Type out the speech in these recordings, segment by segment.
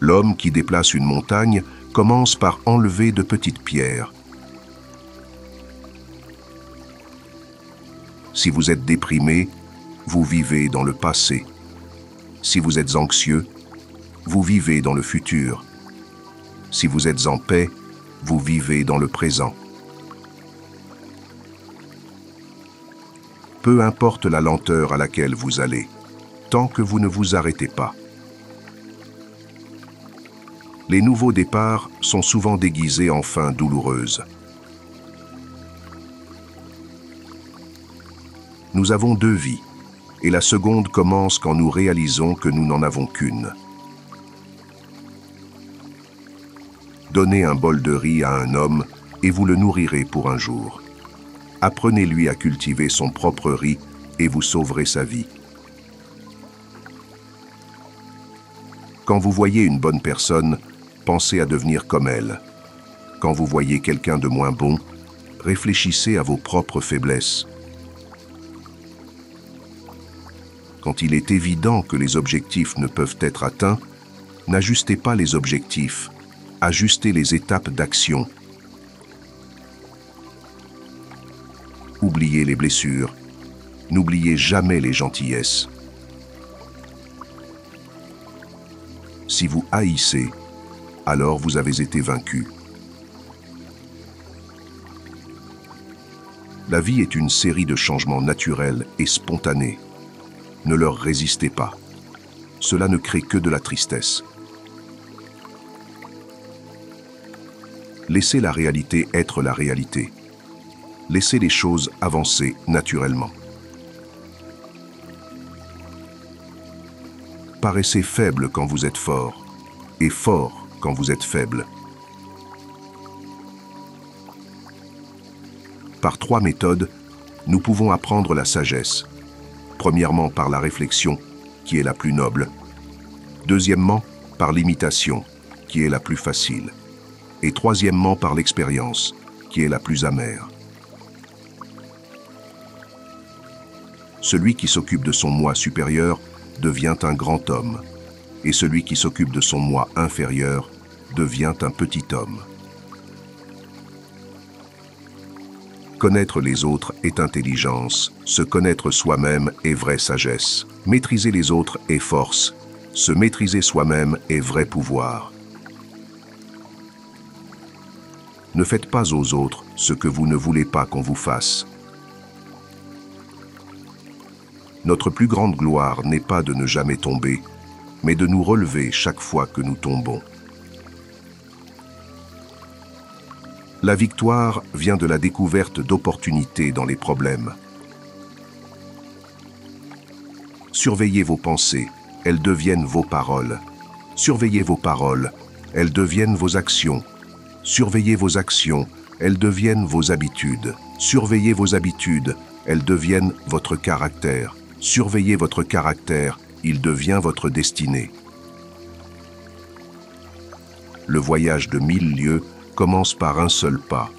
L'homme qui déplace une montagne commence par enlever de petites pierres. Si vous êtes déprimé, vous vivez dans le passé. Si vous êtes anxieux, vous vivez dans le futur. Si vous êtes en paix, vous vivez dans le présent. Peu importe la lenteur à laquelle vous allez, tant que vous ne vous arrêtez pas. Les nouveaux départs sont souvent déguisés en fins douloureuses. Nous avons deux vies, et la seconde commence quand nous réalisons que nous n'en avons qu'une. Donnez un bol de riz à un homme et vous le nourrirez pour un jour. Apprenez-lui à cultiver son propre riz et vous sauverez sa vie. Quand vous voyez une bonne personne, pensez à devenir comme elle. Quand vous voyez quelqu'un de moins bon, réfléchissez à vos propres faiblesses. Quand il est évident que les objectifs ne peuvent être atteints, n'ajustez pas les objectifs, ajustez les étapes d'action. Oubliez les blessures, n'oubliez jamais les gentillesses. Si vous haïssez, alors vous avez été vaincu. La vie est une série de changements naturels et spontanés. Ne leur résistez pas. Cela ne crée que de la tristesse. Laissez la réalité être la réalité. Laissez les choses avancer naturellement. Paraissez faible quand vous êtes fort, et fort quand vous êtes faible. Par 3 méthodes, nous pouvons apprendre la sagesse. Premièrement, par la réflexion, qui est la plus noble. Deuxièmement, par l'imitation, qui est la plus facile. Et troisièmement, par l'expérience, qui est la plus amère. Celui qui s'occupe de son moi supérieur devient un grand homme, et celui qui s'occupe de son moi inférieur devient un petit homme. Connaître les autres est intelligence, se connaître soi-même est vraie sagesse. Maîtriser les autres est force, se maîtriser soi-même est vrai pouvoir. Ne faites pas aux autres ce que vous ne voulez pas qu'on vous fasse. Notre plus grande gloire n'est pas de ne jamais tomber, mais de nous relever chaque fois que nous tombons. La victoire vient de la découverte d'opportunités dans les problèmes. Surveillez vos pensées, elles deviennent vos paroles. Surveillez vos paroles, elles deviennent vos actions. Surveillez vos actions, elles deviennent vos habitudes. Surveillez vos habitudes, elles deviennent votre caractère. Surveillez votre caractère, il devient votre destinée. Le voyage de 1000 lieues commence par un seul pas.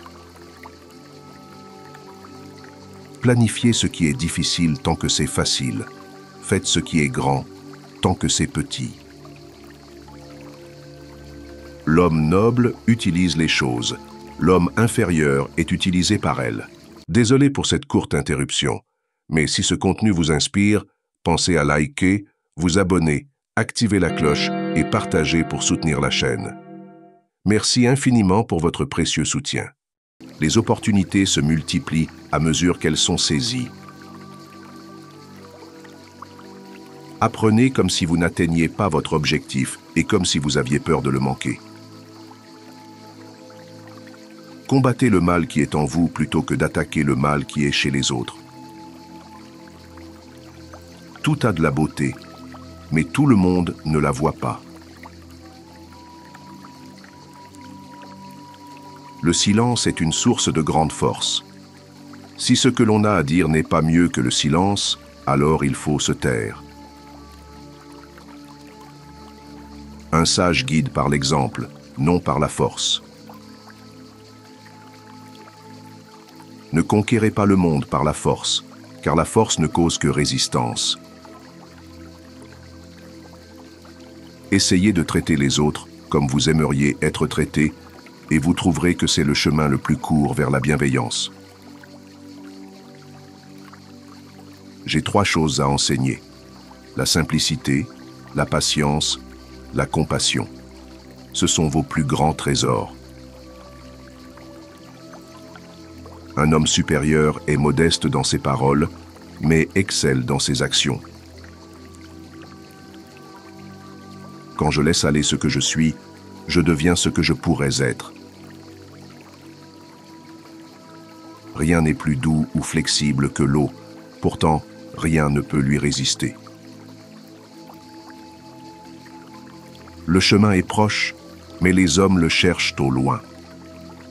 Planifiez ce qui est difficile tant que c'est facile. Faites ce qui est grand tant que c'est petit. L'homme noble utilise les choses. L'homme inférieur est utilisé par elles. Désolé pour cette courte interruption, mais si ce contenu vous inspire, pensez à liker, vous abonner, activer la cloche et partager pour soutenir la chaîne. Merci infiniment pour votre précieux soutien. Les opportunités se multiplient à mesure qu'elles sont saisies. Apprenez comme si vous n'atteigniez pas votre objectif et comme si vous aviez peur de le manquer. Combattez le mal qui est en vous plutôt que d'attaquer le mal qui est chez les autres. Tout a de la beauté, mais tout le monde ne la voit pas. Le silence est une source de grande force. Si ce que l'on a à dire n'est pas mieux que le silence, alors il faut se taire. Un sage guide par l'exemple, non par la force. Ne conquérez pas le monde par la force, car la force ne cause que résistance. Essayez de traiter les autres comme vous aimeriez être traité et vous trouverez que c'est le chemin le plus court vers la bienveillance. J'ai 3 choses à enseigner: la simplicité, la patience, la compassion. Ce sont vos plus grands trésors. Un homme supérieur est modeste dans ses paroles, mais excelle dans ses actions. Quand je laisse aller ce que je suis, je deviens ce que je pourrais être. Rien n'est plus doux ou flexible que l'eau, pourtant rien ne peut lui résister. Le chemin est proche, mais les hommes le cherchent au loin.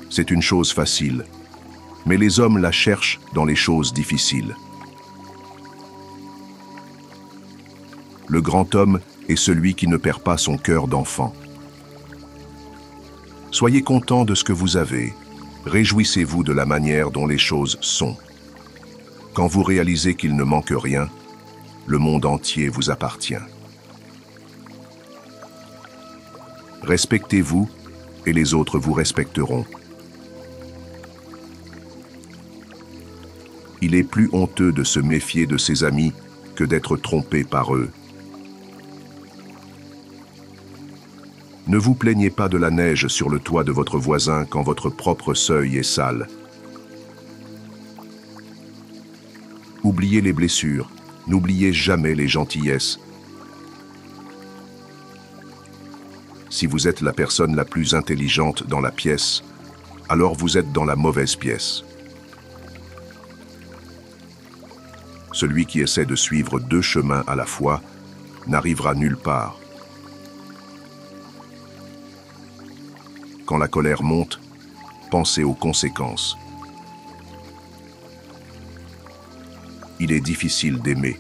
C'est une chose facile, mais les hommes la cherchent dans les choses difficiles. Le grand homme est celui qui ne perd pas son cœur d'enfant. Soyez content de ce que vous avez, réjouissez-vous de la manière dont les choses sont. Quand vous réalisez qu'il ne manque rien, le monde entier vous appartient. Respectez-vous et les autres vous respecteront. Il est plus honteux de se méfier de ses amis que d'être trompé par eux. Ne vous plaignez pas de la neige sur le toit de votre voisin quand votre propre seuil est sale. Oubliez les blessures, n'oubliez jamais les gentillesses. Si vous êtes la personne la plus intelligente dans la pièce, alors vous êtes dans la mauvaise pièce. Celui qui essaie de suivre 2 chemins à la fois n'arrivera nulle part. Quand la colère monte, pensez aux conséquences. Il est difficile d'aimer.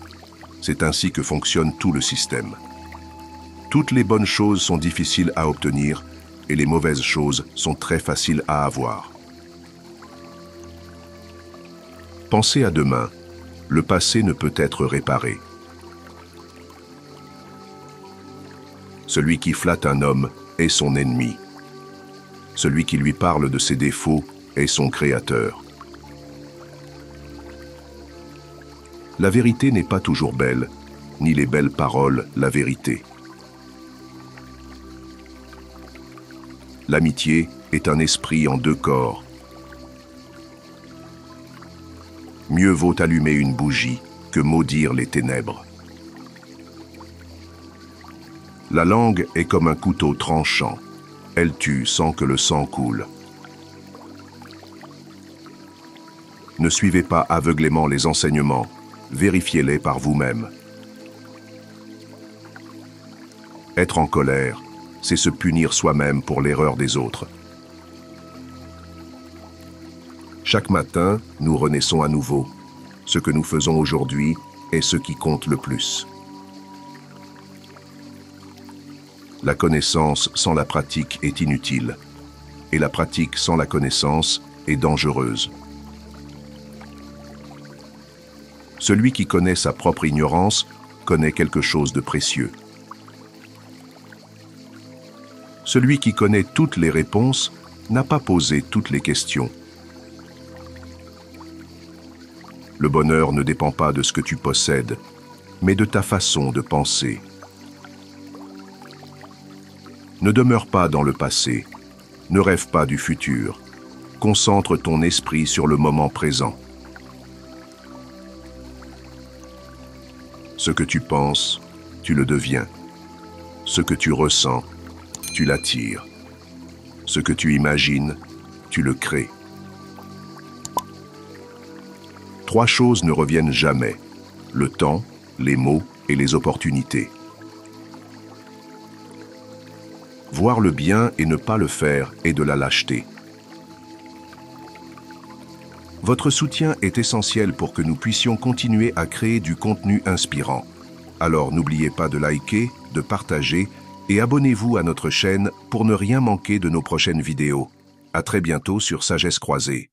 C'est ainsi que fonctionne tout le système. Toutes les bonnes choses sont difficiles à obtenir et les mauvaises choses sont très faciles à avoir. Pensez à demain. Le passé ne peut être réparé. Celui qui flatte un homme est son ennemi. Celui qui lui parle de ses défauts est son créateur. La vérité n'est pas toujours belle, ni les belles paroles la vérité. L'amitié est un esprit en 2 corps. Mieux vaut allumer une bougie que maudire les ténèbres. La langue est comme un couteau tranchant. Elle tue sans que le sang coule. Ne suivez pas aveuglément les enseignements, vérifiez-les par vous-même. Être en colère, c'est se punir soi-même pour l'erreur des autres. Chaque matin, nous renaissons à nouveau. Ce que nous faisons aujourd'hui est ce qui compte le plus. La connaissance sans la pratique est inutile, et la pratique sans la connaissance est dangereuse. Celui qui connaît sa propre ignorance connaît quelque chose de précieux. Celui qui connaît toutes les réponses n'a pas posé toutes les questions. Le bonheur ne dépend pas de ce que tu possèdes, mais de ta façon de penser. Ne demeure pas dans le passé, ne rêve pas du futur, concentre ton esprit sur le moment présent. Ce que tu penses, tu le deviens. Ce que tu ressens, tu l'attires. Ce que tu imagines, tu le crées. 3 choses ne reviennent jamais: le temps, les mots et les opportunités. Voir le bien et ne pas le faire est de la lâcheté. Votre soutien est essentiel pour que nous puissions continuer à créer du contenu inspirant. Alors n'oubliez pas de liker, de partager et abonnez-vous à notre chaîne pour ne rien manquer de nos prochaines vidéos. À très bientôt sur Sagesse Croisée.